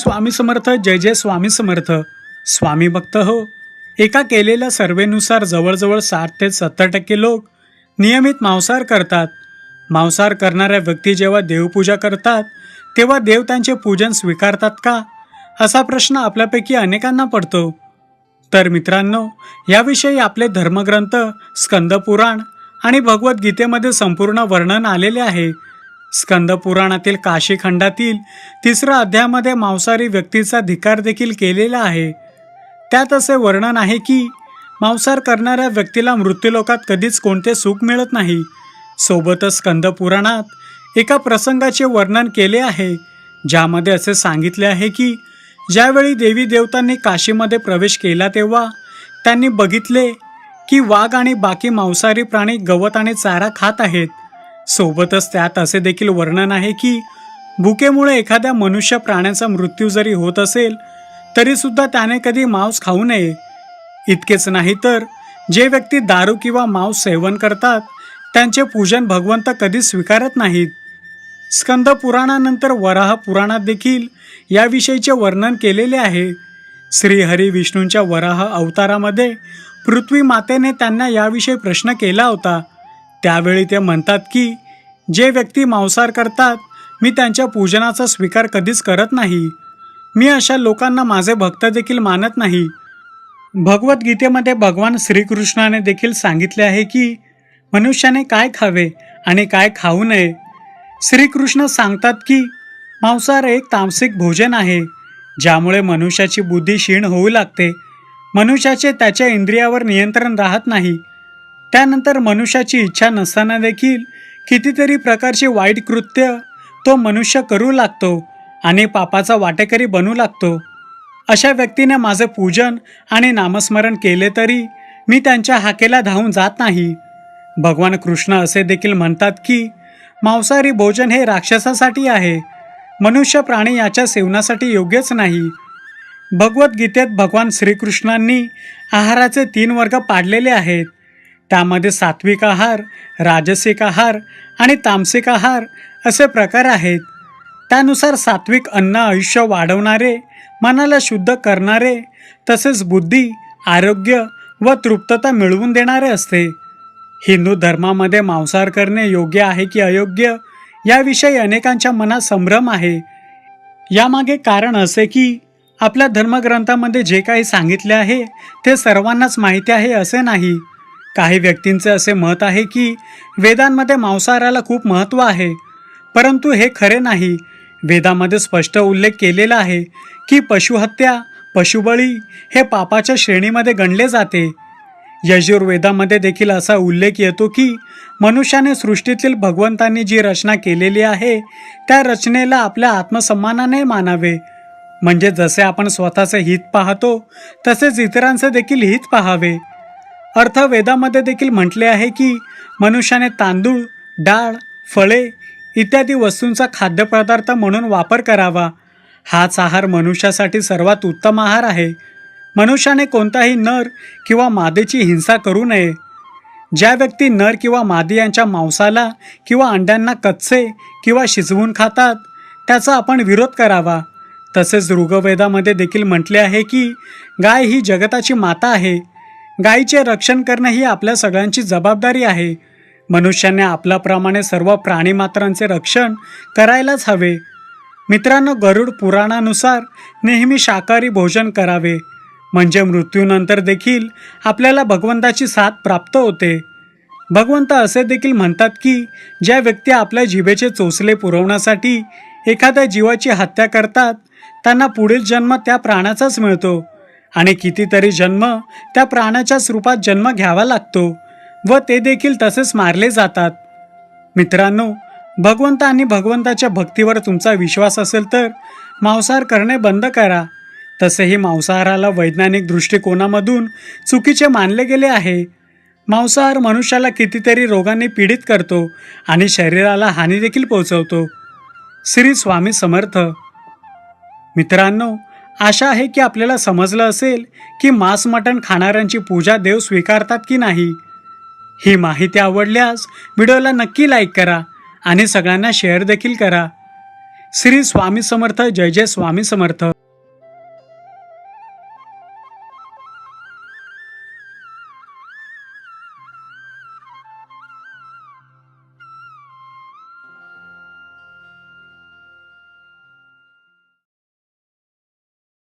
स्वामी समर्थ. जय जय स्वामी समर्थ. स्वामी भक्त हो. एका केलेल्या सर्वेनुसार जवळजवळ 60 ते 70% लोक नियमित मांसाहार करतात. मांसाहार करणाऱ्या व्यक्ती जेव्हा देवपूजा करतात तेव्हा देव त्यांचे पूजन स्वीकारतात का, असा प्रश्न आपल्यापैकी अनेकांना पडतो. तर मित्रांनो, याविषयी आपले धर्मग्रंथ स्कंदपुराण आणि भगवद्गीतेमध्ये संपूर्ण वर्णन आलेले आहे. स्कंदपुराणातील काशी खंडातील 3ऱ्या अध्यायामध्ये मांसाहारी व्यक्तीचा धिक्कार देखील केलेला आहे. त्यात असे वर्णन आहे की मांसाहार करणाऱ्या व्यक्तीला मृत्यूलोकात कधीच कोणते सुख मिळत नाही. सोबतच स्कंदपुराणात एका प्रसंगाचे वर्णन केले आहे, ज्यामध्ये असे सांगितले आहे की ज्यावेळी देवी देवतांनी काशीमध्ये प्रवेश केला तेव्हा त्यांनी बघितले की वाघ आणि बाकी मांसाहारी प्राणी गवत आणि चारा खात आहेत. सोबतच त्यात असे देखील वर्णन आहे की भुकेमुळे एखाद्या मनुष्य प्राण्याचा मृत्यू जरी होत असेल तरी सुद्धा त्याने कधी मांस खाऊ नये. इतकेच नाही तर जे व्यक्ती दारू किंवा मांस सेवन करतात त्यांचे पूजन भगवंत कधी स्वीकारत नाहीत. स्कंद पुराणानंतर वराह पुराणात देखील याविषयीचे वर्णन केलेले आहे. श्रीहरी विष्णूंच्या वराह अवतारामध्ये पृथ्वी मातेने त्यांना याविषयी प्रश्न केला होता. त्यावेळी ते म्हणतात की जे व्यक्ती मांसाहार करतात मी त्यांच्या पूजनाचा स्वीकार कधीच करत नाही. मी अशा लोकांना माझे भक्त देखील मानत नाही. भगवद्गीतेमध्ये भगवान श्रीकृष्णाने देखील सांगितले आहे की मनुष्याने काय खावे आणि काय खाऊ नये. श्रीकृष्ण सांगतात की मांसाहार एक तामसिक भोजन आहे, ज्यामुळे मनुष्याची बुद्धी क्षीण होऊ लागते. मनुष्याचे त्याच्या इंद्रियावर नियंत्रण राहत नाही. त्यानंतर मनुष्याची इच्छा नसताना देखील कितीतरी प्रकारची वाईट कृत्य तो मनुष्य करू लागतो आणि पापाचा वाटेकरी बनू लागतो. अशा व्यक्तीने माझे पूजन आणि नामस्मरण केले तरी मी त्यांच्या हाकेला धावून जात नाही. भगवान कृष्ण असे देखील म्हणतात की मांसाहारी भोजन हे राक्षसासाठी आहे, मनुष्य प्राणी याच्या सेवनासाठी योग्यच नाही. भगवद्गीतेत भगवान श्रीकृष्णांनी आहाराचे 3 वर्ग पाडलेले आहेत. त्यामध्ये सात्विक आहार, राजसिक आहार आणि तामसिक आहार असे प्रकार आहेत. त्यानुसार सात्विक अन्न आयुष्य वाढवणारे, मनाला शुद्ध करणारे, तसेच बुद्धी, आरोग्य व तृप्तता मिळवून देणारे असते. हिंदू धर्मामध्ये मांसाहार करणे योग्य आहे की अयोग्य याविषयी अनेकांच्या मनात संभ्रम आहे. यामागे कारण असे की आपल्या धर्मग्रंथामध्ये जे काही सांगितले आहे ते सर्वांनाच माहिती आहे असे नाही. काही व्यक्तींचे असे मत आहे की वेदांमध्ये मांसाहाराला खूप महत्त्व आहे, परंतु हे खरे नाही. वेदामध्ये स्पष्ट उल्लेख केलेला आहे की पशुहत्या, पशुबळी हे पापाच्या श्रेणीमध्ये गणले जाते. यजुर्वेदामध्ये देखील असा उल्लेख येतो की मनुष्याने सृष्टीतील भगवंतांनी जी रचना केलेली आहे त्या रचनेला आपल्या आत्मसन्मानाने मानावे. म्हणजे जसे आपण स्वतःचे हित पाहतो तसेच इतरांचे देखील हित पाहावे. अर्थवेदामध्ये देखील म्हटले आहे की मनुष्याने तांदूळ, डाळ, फळे इत्यादी वस्तूंचा खाद्यपदार्थ म्हणून वापर करावा. हाच आहार मनुष्यासाठी सर्वात उत्तम आहार आहे. मनुष्याने कोणताही नर किंवा मादीची हिंसा करू नये. ज्या व्यक्ती नर किंवा मादी यांच्या मांसाला किंवा अंड्यांना कच्चे किंवा शिजवून खातात त्याचा आपण विरोध करावा. तसेच ऋग्वेदामध्ये देखील म्हटले आहे की गाय ही जगताची माता आहे. गायीचे रक्षण करणे ही आपल्या सगळ्यांची जबाबदारी आहे. मनुष्याने आपल्याप्रमाणे सर्व प्राणीमात्रांचे रक्षण करायलाच हवे. मित्रांनो, गरुड पुराणानुसार नेहमी शाकाहारी भोजन करावे, म्हणजे मृत्यूनंतर देखील आपल्याला भगवंताची साथ प्राप्त होते. भगवंत असे देखील म्हणतात की ज्या व्यक्ती आपल्या जिभेचे चोचले पुरवण्यासाठी एखाद्या जीवाची हत्या करतात त्यांना पुढील जन्म त्या प्राण्याचाच मिळतो आणि कितीतरी जन्म त्या प्राण्याच्याच रूपात जन्म घ्यावा लागतो व ते देखील तसेच मारले जातात. मित्रांनो, भगवंत आणि भगवंताच्या भक्तीवर तुमचा विश्वास असेल तर मांसाहार करणे बंद करा. तसेही मांसाहाराला वैज्ञानिक दृष्टिकोनामधून चुकीचे मानले गेले आहे. मांसाहार मनुष्याला कितीतरी रोगांनी पीडित करतो आणि शरीराला हानी देखील पोहोचवतो. श्री स्वामी समर्थ. मित्रांनो, आशा आहे की आपल्याला समजलं असेल की मांस मटण खाणाऱ्यांची पूजा देव स्वीकारतात की नाही. ही माहिती आवडल्यास व्हिडिओला नक्की लाईक करा आणि सगळ्यांना शेअर देखील करा. श्री स्वामी समर्थ. जय जय स्वामी समर्थ.